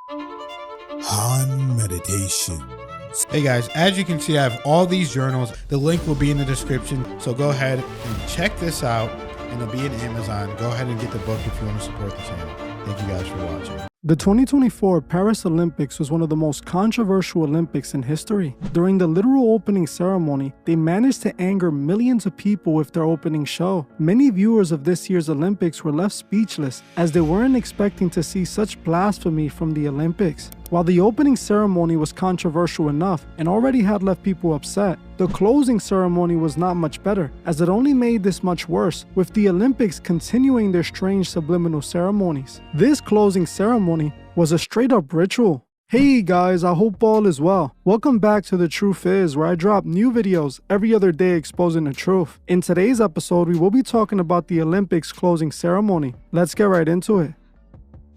Han Meditations. Hey guys, as you can see, I have all these journals. The link will be in the description. So go ahead and check this out, and it'll be in Amazon. Go ahead and get the book if you want to support the channel. Thank you guys for watching. The 2024 Paris Olympics was one of the most controversial Olympics in history. During the literal opening ceremony, they managed to anger millions of people with their opening show. Many viewers of this year's Olympics were left speechless as they weren't expecting to see such blasphemy from the Olympics. While the opening ceremony was controversial enough and already had left people upset, the closing ceremony was not much better, as it only made this much worse, with the Olympics continuing their strange subliminal ceremonies. This closing ceremony was a straight-up ritual. Hey guys, I hope all is well. Welcome back to The Truth Is, where I drop new videos every other day exposing the truth. In today's episode, we will be talking about the Olympics closing ceremony. Let's get right into it.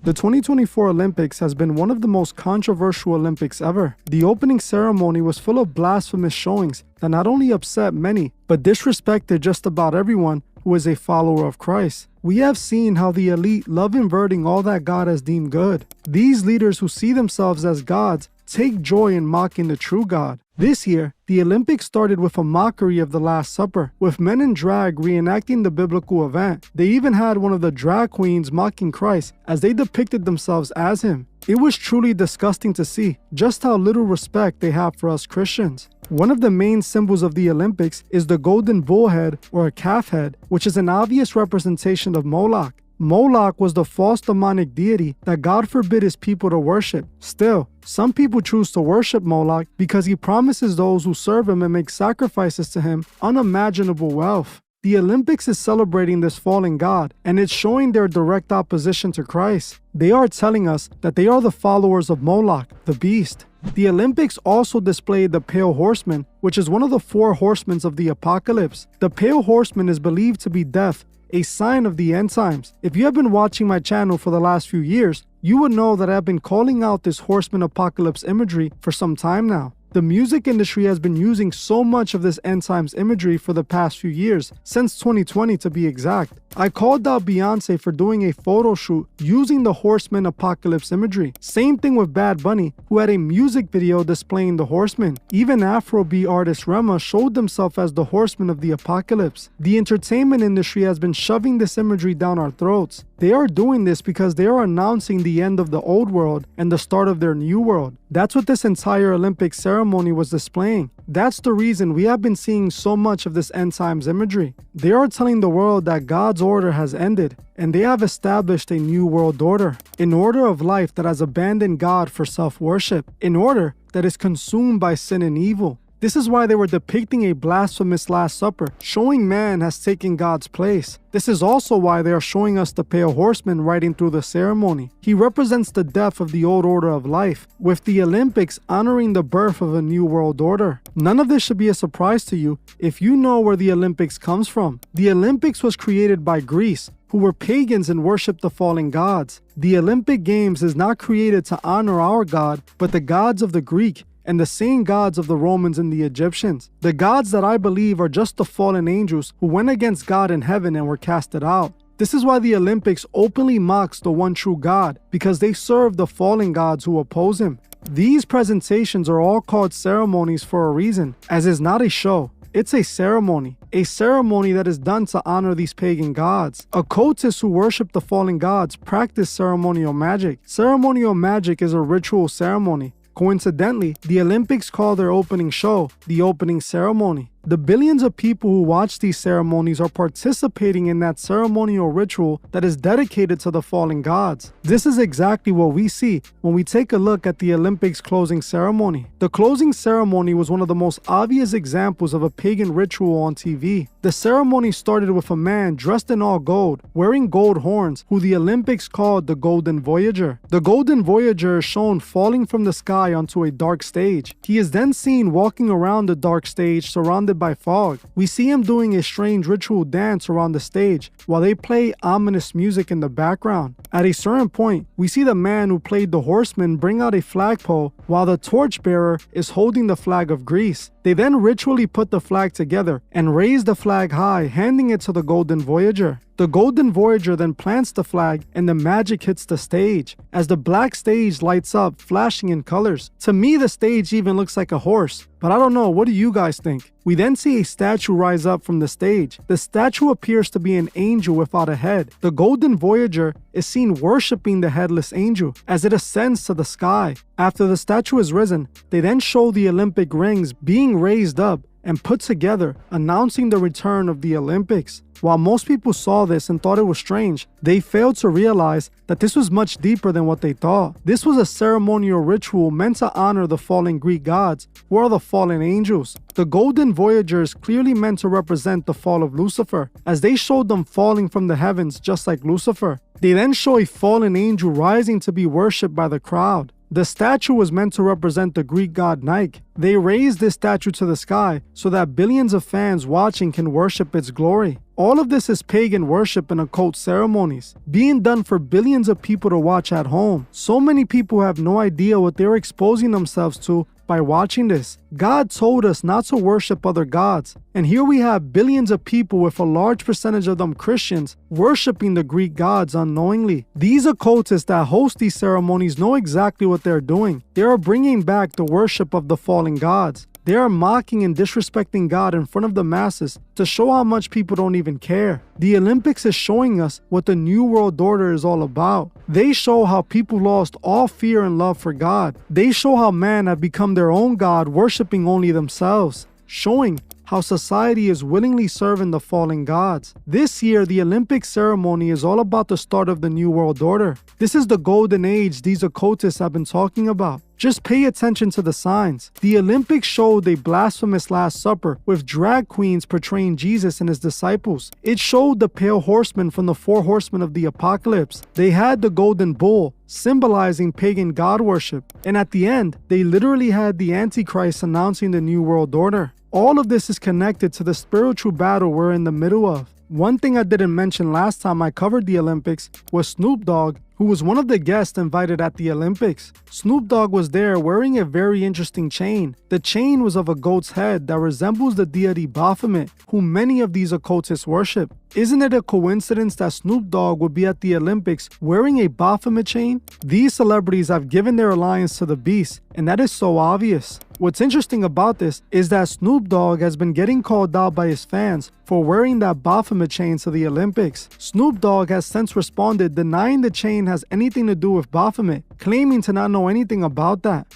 The 2024 Olympics has been one of the most controversial Olympics ever. The opening ceremony was full of blasphemous showings that not only upset many, but disrespected just about everyone who is a follower of Christ. We have seen how the elite love inverting all that God has deemed good. These leaders who see themselves as gods take joy in mocking the true God. This year, the Olympics started with a mockery of the Last Supper, with men in drag reenacting the biblical event. They even had one of the drag queens mocking Christ as they depicted themselves as him. It was truly disgusting to see just how little respect they have for us Christians. One of the main symbols of the Olympics is the golden bull head or a calf head, which is an obvious representation of Moloch. Moloch was the false demonic deity that God forbid his people to worship. Still, some people choose to worship Moloch because he promises those who serve him and make sacrifices to him unimaginable wealth. The Olympics is celebrating this fallen god, and it's showing their direct opposition to Christ. They are telling us that they are the followers of Moloch, the beast. The Olympics also displayed the Pale Horseman, which is one of the 4 horsemen of the apocalypse. The Pale Horseman is believed to be death, a sign of the end times. If you have been watching my channel for the last few years, you would know that I've been calling out this horseman apocalypse imagery for some time now. The music industry has been using so much of this end times imagery for the past few years, since 2020 to be exact. I called out Beyonce for doing a photo shoot using the horseman apocalypse imagery. Same thing with Bad Bunny, who had a music video displaying the horseman. Even Afrobeat artist Rema showed themselves as the horseman of the apocalypse. The entertainment industry has been shoving this imagery down our throats. They are doing this because they are announcing the end of the old world and the start of their new world. That's what this entire Olympic ceremony was displaying. That's the reason we have been seeing so much of this end times imagery. They are telling the world that God's order has ended, and they have established a new world order. An order of life that has abandoned God for self-worship. An order that is consumed by sin and evil. This is why they were depicting a blasphemous Last Supper, showing man has taken God's place. This is also why they are showing us the Pale Horseman riding through the ceremony. He represents the death of the old order of life, with the Olympics honoring the birth of a new world order. None of this should be a surprise to you if you know where the Olympics comes from. The Olympics was created by Greece, who were pagans and worshipped the fallen gods. The Olympic Games is not created to honor our God, but the gods of the Greek, and the same gods of the Romans and the Egyptians. The gods that I believe are just the fallen angels who went against God in heaven and were casted out. This is why the Olympics openly mocks the one true God, because they serve the fallen gods who oppose him. These presentations are all called ceremonies for a reason, as it's not a show. It's a ceremony that is done to honor these pagan gods. Occultists who worship the fallen gods practice ceremonial magic. Ceremonial magic is a ritual ceremony. Coincidentally, the Olympics call their opening show the opening ceremony. The billions of people who watch these ceremonies are participating in that ceremonial ritual that is dedicated to the fallen gods. This is exactly what we see when we take a look at the Olympics closing ceremony. The closing ceremony was one of the most obvious examples of a pagan ritual on TV. The ceremony started with a man dressed in all gold, wearing gold horns, who the Olympics called the Golden Voyager. The Golden Voyager is shown falling from the sky onto a dark stage. He is then seen walking around the dark stage surrounded by fog. We see him doing a strange ritual dance around the stage while they play ominous music in the background. At a certain point, we see the man who played the horseman bring out a flagpole while the torchbearer is holding the flag of Greece. They then ritually put the flag together and raise the flag high, handing it to the Golden Voyager. The Golden Voyager then plants the flag and the magic hits the stage as the black stage lights up, flashing in colors. To me, the stage even looks like a horse. But I don't know, what do you guys think? We then see a statue rise up from the stage. The statue appears to be an angel without a head. The Golden Voyager is seen worshipping the headless angel as it ascends to the sky. After the statue is risen, they then show the Olympic rings being raised up and put together, announcing the return of the Olympics. While most people saw this and thought it was strange, they failed to realize that this was much deeper than what they thought. This was a ceremonial ritual meant to honor the fallen Greek gods, who are the fallen angels. The Golden Voyager is clearly meant to represent the fall of Lucifer, as they showed them falling from the heavens just like Lucifer. They then show a fallen angel rising to be worshipped by the crowd. The statue was meant to represent the Greek god Nike. They raised this statue to the sky so that billions of fans watching can worship its glory. All of this is pagan worship and occult ceremonies, being done for billions of people to watch at home. So many people have no idea what they're exposing themselves to by watching this. God told us not to worship other gods, and here we have billions of people, with a large percentage of them Christians, worshiping the Greek gods unknowingly. These occultists that host these ceremonies know exactly what they're doing. They are bringing back the worship of the fallen gods. They are mocking and disrespecting God in front of the masses to show how much people don't even care. The Olympics is showing us what the New World Order is all about. They show how people lost all fear and love for God. They show how man have become their own God, worshiping only themselves, showing how society is willingly serving the fallen gods. This year, the Olympic ceremony is all about the start of the New World Order. This is the golden age these occultists have been talking about. Just pay attention to the signs. The Olympics showed a blasphemous Last Supper with drag queens portraying Jesus and his disciples. It showed the pale horsemen from the four horsemen of the apocalypse. They had the golden bull, symbolizing pagan god worship. And at the end, they literally had the Antichrist announcing the New World Order. All of this is connected to the spiritual battle we're in the middle of. One thing I didn't mention last time I covered the Olympics was Snoop Dogg, who was one of the guests invited at the Olympics. Snoop Dogg was there wearing a very interesting chain. The chain was of a goat's head that resembles the deity Baphomet, who many of these occultists worship. Isn't it a coincidence that Snoop Dogg would be at the Olympics wearing a Baphomet chain? These celebrities have given their alliance to the beast, and that is so obvious. What's interesting about this is that Snoop Dogg has been getting called out by his fans for wearing that Baphomet chain to the Olympics. Snoop Dogg has since responded denying the chain has anything to do with Baphomet, claiming to not know anything about that.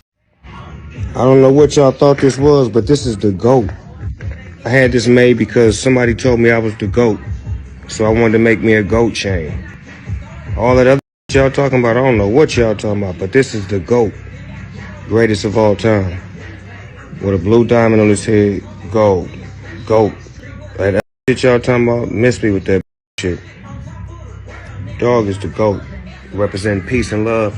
I don't know what y'all thought this was, but this is the GOAT. I had this made because somebody told me I was the GOAT, so I wanted to make me a GOAT chain. All that other y'all talking about, I don't know what y'all talking about, but this is the GOAT, greatest of all time. With a blue diamond on his head, gold, GOAT. That shit y'all talking about, miss me with that shit. Dog is the GOAT, representing peace and love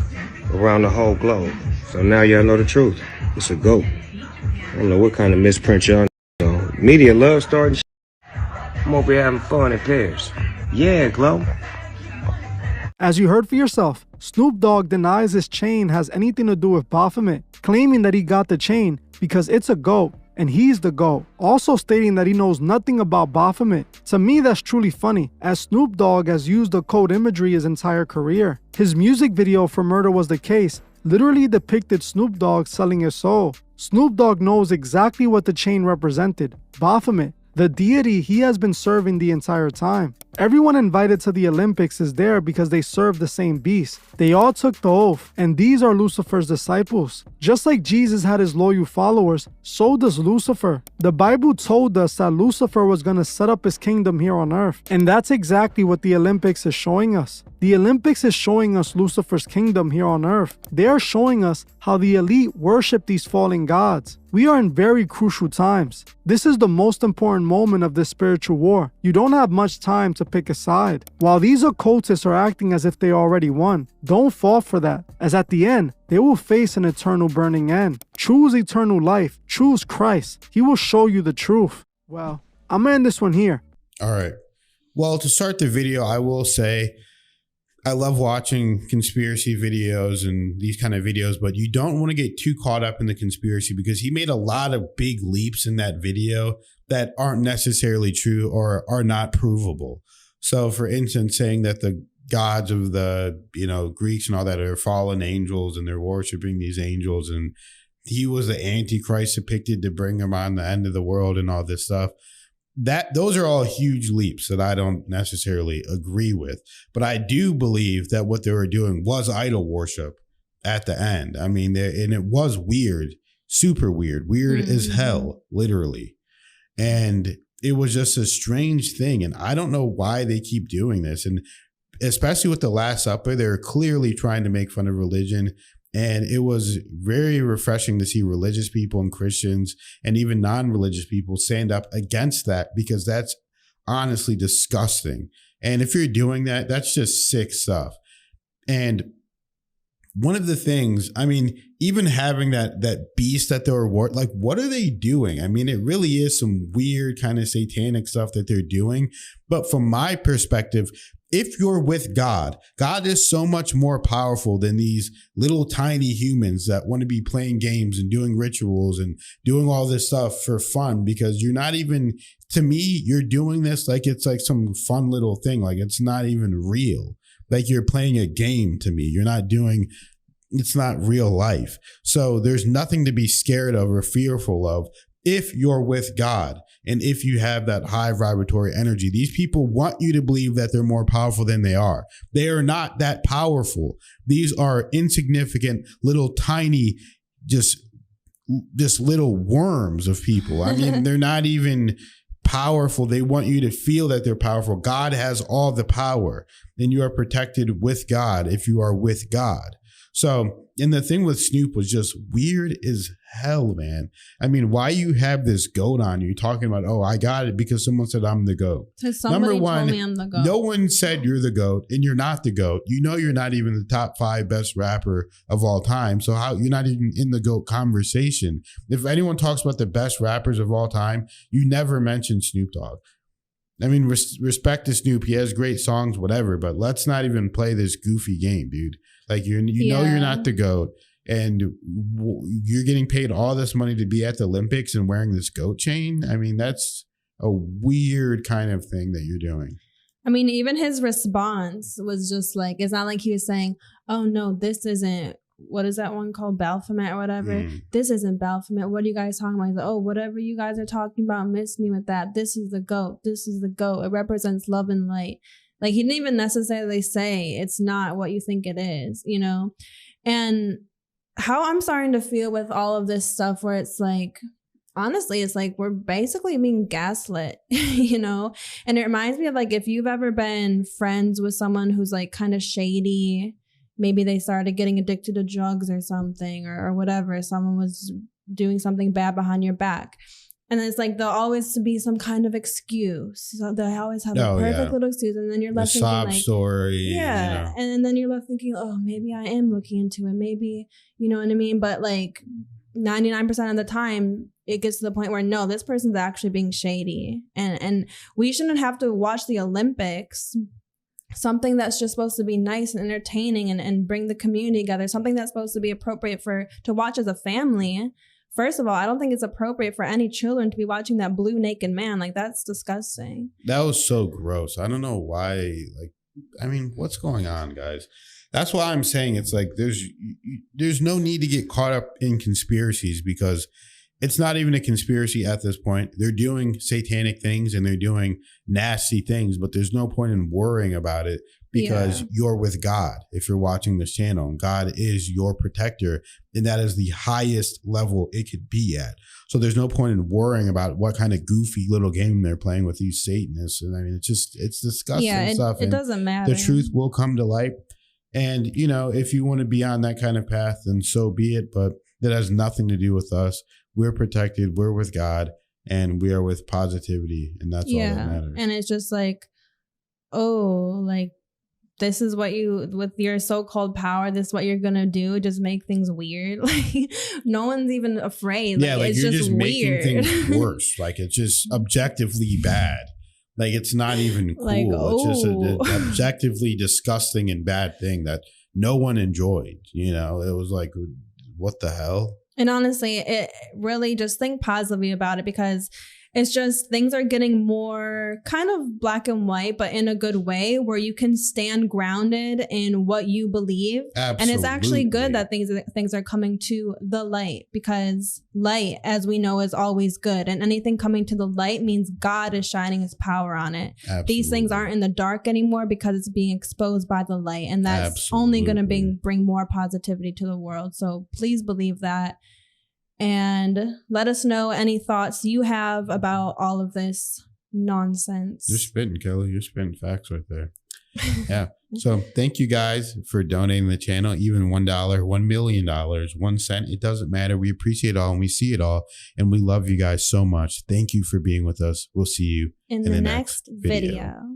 around the whole globe. So now y'all know the truth. It's a GOAT. I don't know what kind of misprint y'all know. Media love starting shit. I'm over here having fun in pairs. Yeah, Glow. As you heard for yourself, Snoop Dogg denies his chain has anything to do with Baphomet, claiming that he got the chain because it's a GOAT and he's the GOAT, also stating that he knows nothing about Baphomet. To me, that's truly funny, as Snoop Dogg has used occult imagery his entire career. His music video for Murder Was the Case literally depicted Snoop Dogg selling his soul. Snoop Dogg knows exactly what the chain represented: Baphomet, the deity he has been serving the entire time. Everyone invited to the Olympics is there because they serve the same beast. They all took the oath, and these are Lucifer's disciples. Just like Jesus had his loyal followers, so does Lucifer. The Bible told us that Lucifer was going to set up his kingdom here on earth, and that's exactly what the Olympics is showing us. The Olympics is showing us Lucifer's kingdom here on earth. They are showing us how the elite worship these fallen gods. We are in very crucial times. This is the most important moment of this spiritual war. You don't have much time to pick a side. While these occultists are acting as if they already won, don't fall for that, as at the end, they will face an eternal burning end. Choose eternal life. Choose Christ. He will show you the truth. Well, I'm gonna end this one here. All right. Well, to start the video, I will say I love watching conspiracy videos and these kind of videos, but you don't want to get too caught up in the conspiracy because he made a lot of big leaps in that video that aren't necessarily true or are not provable. So, for instance, saying that the gods of the, Greeks and all that are fallen angels and they're worshiping these angels, and he was the Antichrist depicted to bring him on the end of the world and all this stuff. Those are all huge leaps that I don't necessarily agree with. But I do believe that what they were doing was idol worship at the end. I mean, and it was weird, super weird as hell, literally. And it was just a strange thing. And I don't know why they keep doing this. And especially with the Last Supper, they're clearly trying to make fun of religion. And it was very refreshing to see religious people and Christians and even non-religious people stand up against that, because that's honestly disgusting. And if you're doing that, that's just sick stuff. And one of the things, I mean, even having that beast that they were, like, what are they doing? I mean, it really is some weird kind of satanic stuff that they're doing. But from my perspective, if you're with God, God is so much more powerful than these little tiny humans that want to be playing games and doing rituals and doing all this stuff for fun, because you're not even, to me, you're doing this like it's like some fun little thing. Like, it's not even real. Like, you're playing a game to me. You're not doing, it's not real life. So there's nothing to be scared of or fearful of if you're with God. And if you have that high vibratory energy, these people want you to believe that they're more powerful than they are. They are not that powerful. These are insignificant, little tiny, just little worms of people. I mean, they're not even powerful. They want you to feel that they're powerful. God has all the power, and you are protected with God if you are with God. So, and the thing with Snoop was just weird as hell, man. I mean, why you have this goat on you talking about, oh, I got it because someone said I'm the goat. Number one, told me I'm the goat. No one said you're the goat, and you're not the goat. You know, you're not even the top 5 best rapper of all time. So how you're not even in the goat conversation? If anyone talks about the best rappers of all time, you never mention Snoop Dogg. I mean, respect to Snoop. He has great songs, whatever, but let's not even play this goofy game, dude. Like, you know you're not the GOAT, and you're getting paid all this money to be at the Olympics and wearing this goat chain. I mean, that's a weird kind of thing that you're doing. I mean, even his response was just like, it's not like he was saying, oh, no, this isn't, what is that one called? Baphomet or whatever. This isn't Baphomet. What are you guys talking about? He's like, oh, whatever you guys are talking about, miss me with that. This is the GOAT. This is the GOAT. It represents love and light. Like, he didn't even necessarily say it's not what you think it is, you know? And how I'm starting to feel with all of this stuff where it's like, honestly, it's like we're basically being gaslit, you know? And it reminds me of, like, if you've ever been friends with someone who's like kind of shady, maybe they started getting addicted to drugs or something or whatever. Someone was doing something bad behind your back. And it's like there'll always be some kind of excuse. So they always have a perfect little excuse. And then you're left thinking like, story. Yeah. You know. And then you're left thinking, oh, maybe I am looking into it. Maybe, you know what I mean? But like 99% of the time, it gets to the point where, no, this person's actually being shady. And we shouldn't have to watch the Olympics, something that's just supposed to be nice and entertaining and bring the community together, something that's supposed to be appropriate to watch as a family. First of all, I don't think it's appropriate for any children to be watching that blue naked man. Like, that's disgusting. That was so gross. I don't know why. Like, I mean, what's going on, guys? That's why I'm saying it's like there's no need to get caught up in conspiracies, because it's not even a conspiracy at this point. They're doing satanic things and they're doing nasty things, but there's no point in worrying about it, because you're with God if you're watching this channel, and God is your protector, and that is the highest level it could be at. So there's no point in worrying about what kind of goofy little game they're playing with these Satanists. And I mean, it's disgusting stuff. It doesn't matter. The truth will come to light. And, you know, if you want to be on that kind of path, then so be it. But that has nothing to do with us. We're protected. We're with God, and we are with positivity. And that's all that matters. And it's just like, oh, like, this is what you, with your so-called power, this is what you're going to do. Just make things weird. Like, no one's even afraid. Like, like, it's you're just making weird. things worse. Like, it's just objectively bad. Like, it's not even cool. Like, it's just an objectively disgusting and bad thing that no one enjoyed. You know, it was like, what the hell? And honestly, it really, just think positively about it, because It's just things are getting more kind of black and white, but in a good way where you can stand grounded in what you believe. Absolutely. And it's actually good that things are coming to the light, because light, as we know, is always good. And anything coming to the light means God is shining his power on it. Absolutely. These things aren't in the dark anymore because it's being exposed by the light. And that's only going to bring more positivity to the world. So please believe that. And let us know any thoughts you have about all of this nonsense. You're spitting, Kelly. You're spitting facts right there. Yeah. So thank you guys for donating the channel. Even $1, $1 million, 1 cent. It doesn't matter. We appreciate it all and we see it all. And we love you guys so much. Thank you for being with us. We'll see you in the next video.